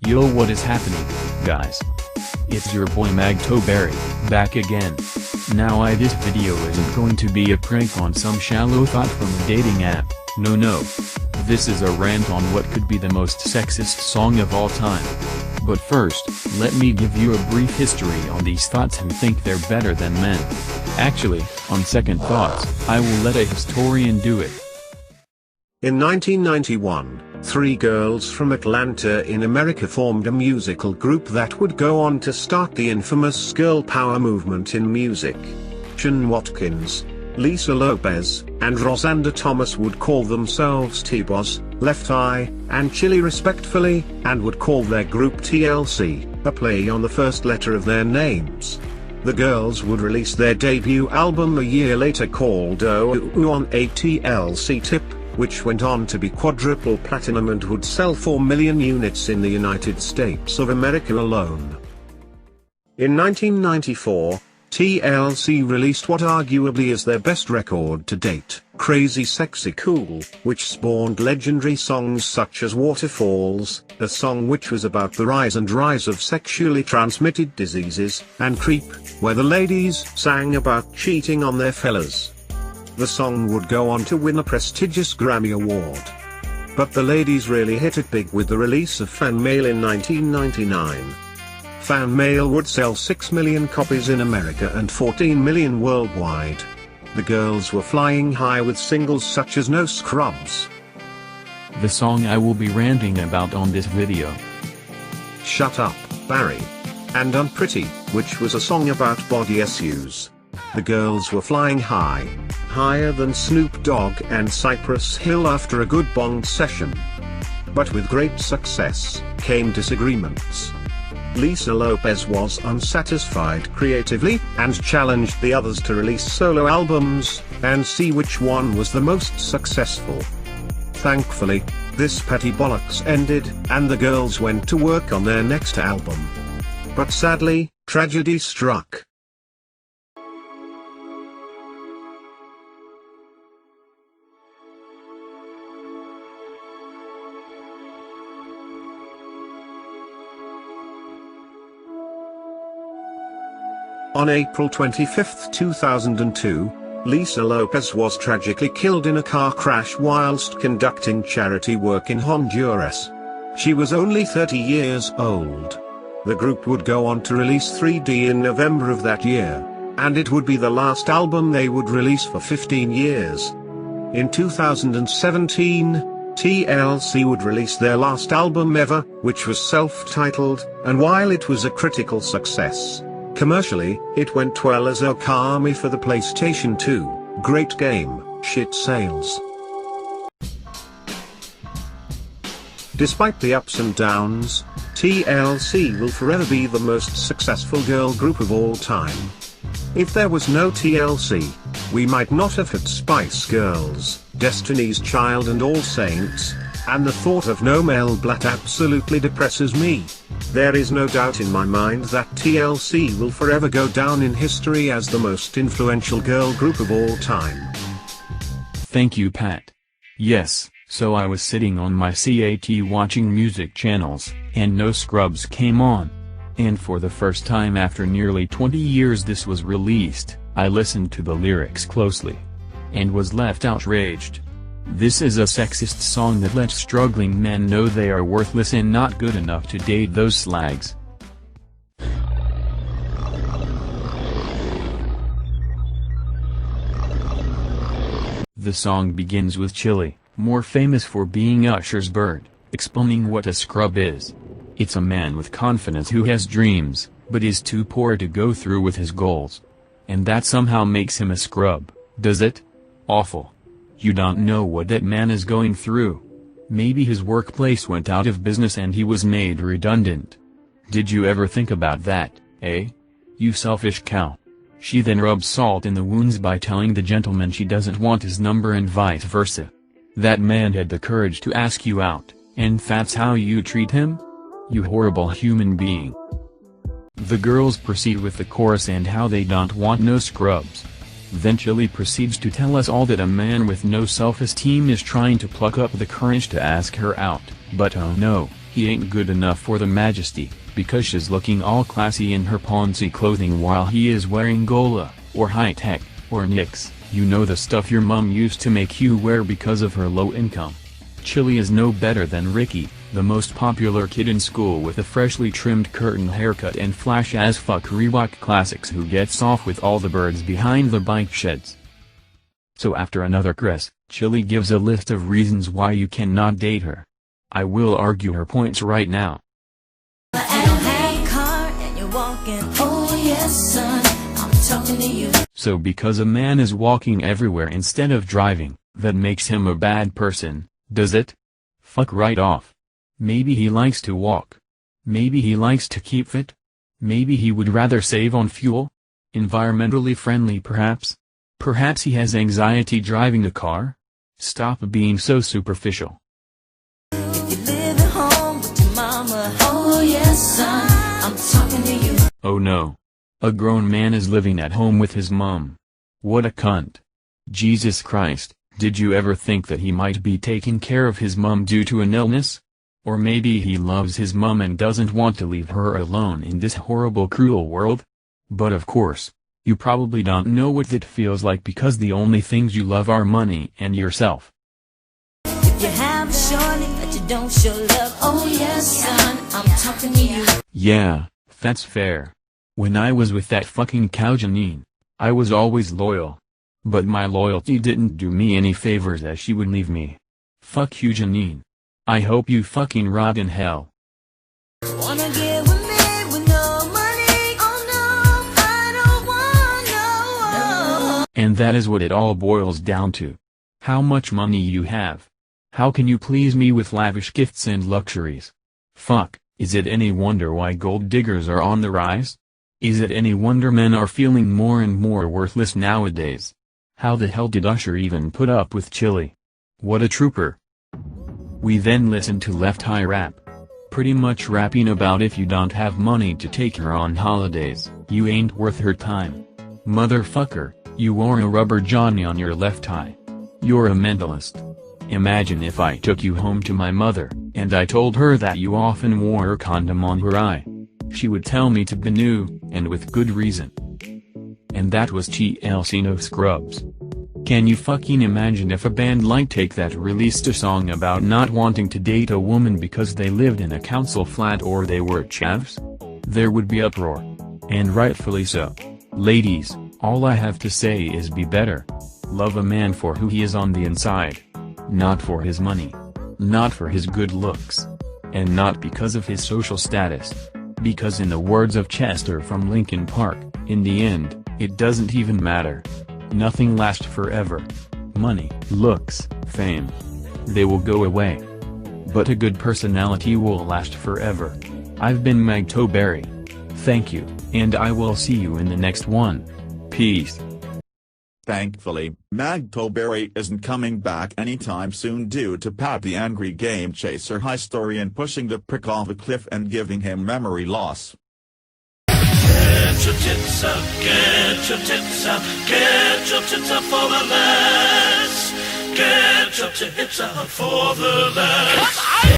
Yo, what is happening, guys? It's your boy MGTOW Barry, back again. Now this video isn't going to be a prank on some shallow thought from a dating app, no. This is a rant on what could be the most sexist song of all time. But first, let me give you a brief history on these thoughts who think they're better than men. Actually, on second thoughts, I will let a historian do it. In 1991, three girls from Atlanta in America formed a musical group that would go on to start the infamous girl power movement in music. Jen Watkins, Lisa Lopez, and Rosanda Thomas would call themselves T-Boz, Left Eye, and Chili respectfully, and would call their group TLC, a play on the first letter of their names. The girls would release their debut album a year later called OOO on a TLC tip, which went on to be quadruple platinum and would sell 4 million units in the United States of America alone. In 1994, TLC released what arguably is their best record to date, Crazy Sexy Cool, which spawned legendary songs such as Waterfalls, a song which was about the rise of sexually transmitted diseases, and Creep, where the ladies sang about cheating on their fellas. The song would go on to win a prestigious Grammy Award. But the ladies really hit it big with the release of Fan Mail in 1999. Fan Mail would sell 6 million copies in America and 14 million worldwide. The girls were flying high with singles such as No Scrubs. The song I will be ranting about on this video. Shut Up, Barry. And Unpretty, which was a song about body issues. The girls were flying high. Higher than Snoop Dogg and Cypress Hill after a good bong session. But with great success, came disagreements. Lisa Lopez was unsatisfied creatively, and challenged the others to release solo albums, and see which one was the most successful. Thankfully, this petty bollocks ended, and the girls went to work on their next album. But sadly, tragedy struck. On April 25, 2002, Lisa Lopez was tragically killed in a car crash whilst conducting charity work in Honduras. She was only 30 years old. The group would go on to release 3D in November of that year, and it would be the last album they would release for 15 years. In 2017, TLC would release their last album ever, which was self-titled, and while it was a critical success, commercially, it went well as Okami for the PlayStation 2, great game, shit sales. Despite the ups and downs, TLC will forever be the most successful girl group of all time. If there was no TLC, we might not have had Spice Girls, Destiny's Child and All Saints, and the thought of no Mel Blatt absolutely depresses me. There is no doubt in my mind that TLC will forever go down in history as the most influential girl group of all time. Thank you, Pat. Yes, so I was sitting on my CAT watching music channels, and No Scrubs came on. And for the first time after nearly 20 years this was released, I listened to the lyrics closely. And was left outraged. This is a sexist song that lets struggling men know they are worthless and not good enough to date those slags. The song begins with Chili, more famous for being Usher's bird, explaining what a scrub is. It's a man with confidence who has dreams, but is too poor to go through with his goals. And that somehow makes him a scrub, does it? Awful. You don't know what that man is going through. Maybe his workplace went out of business and he was made redundant. Did you ever think about that, eh? You selfish cow. She then rubs salt in the wounds by telling the gentleman she doesn't want his number and vice versa. That man had the courage to ask you out, and that's how you treat him? You horrible human being. The girls proceed with the chorus and how they don't want no scrubs. Then Chili proceeds to tell us all that a man with no self-esteem is trying to pluck up the courage to ask her out, but oh no, He ain't good enough for the majesty, because she's looking all classy in her Ponzi clothing while he is wearing Gola, or high-tech, or Nicks, you know the stuff your mum used to make you wear because of her low income. Chili is no better than Ricky, the most popular kid in school with a freshly trimmed curtain haircut and flash-as-fuck Reebok classics who gets off with all the birds behind the bike sheds. So after another Chris, Chili gives a list of reasons why you cannot date her. I will argue her points right now. So because a man is walking everywhere instead of driving, that makes him a bad person, does it? Fuck right off. Maybe he likes to walk. Maybe he likes to keep fit. Maybe he would rather save on fuel. Environmentally friendly perhaps. Perhaps he has anxiety driving a car? Stop being so superficial. If you live at home with your mama, oh yes son, I'm talking to you. Oh no. A grown man is living at home with his mom. What a cunt. Jesus Christ, did you ever think that he might be taking care of his mom due to an illness? Or maybe he loves his mom and doesn't want to leave her alone in this horrible cruel world? But of course, you probably don't know what that feels like because the only things you love are money and yourself. If you have a shorty that you don't show love, oh yes son, I'm talking to you. Yeah, that's fair. When I was with that fucking cow Janine, I was always loyal. But my loyalty didn't do me any favors as she would leave me. Fuck you Janine. I hope you fucking rot in hell. Wanna get with me with no money? Oh no, I don't want no. And that is what it all boils down to. How much money you have. How can you please me with lavish gifts and luxuries? Fuck, is it any wonder why gold diggers are on the rise? Is it any wonder men are feeling more and more worthless nowadays? How the hell did Usher even put up with Chili? What a trooper. We then listened to Left Eye rap. Pretty much rapping about if you don't have money to take her on holidays, you ain't worth her time. Motherfucker, you wore a rubber Johnny on your left eye. You're a mentalist. Imagine if I took you home to my mother, and I told her that you often wore a condom on her eye. She would tell me to boo, and with good reason. And that was TLC No Scrubs. Can you fucking imagine if a band like Take That released a song about not wanting to date a woman because they lived in a council flat or they were chavs? There would be uproar. And rightfully so. Ladies, all I have to say is be better. Love a man for who he is on the inside. Not for his money. Not for his good looks. And not because of his social status. Because in the words of Chester from Linkin Park, in the end, it doesn't even matter. Nothing lasts forever. Money, looks, fame. They will go away. But a good personality will last forever. I've been MGTOW Barry. Thank you, and I will see you in the next one. Peace. Thankfully, MGTOW Barry isn't coming back anytime soon due to Pat the Angry Game Chaser historian pushing the prick off a cliff and giving him memory loss. Get your tits up, get your tits up, get your tits up for the lads. Get your tits up for the lads.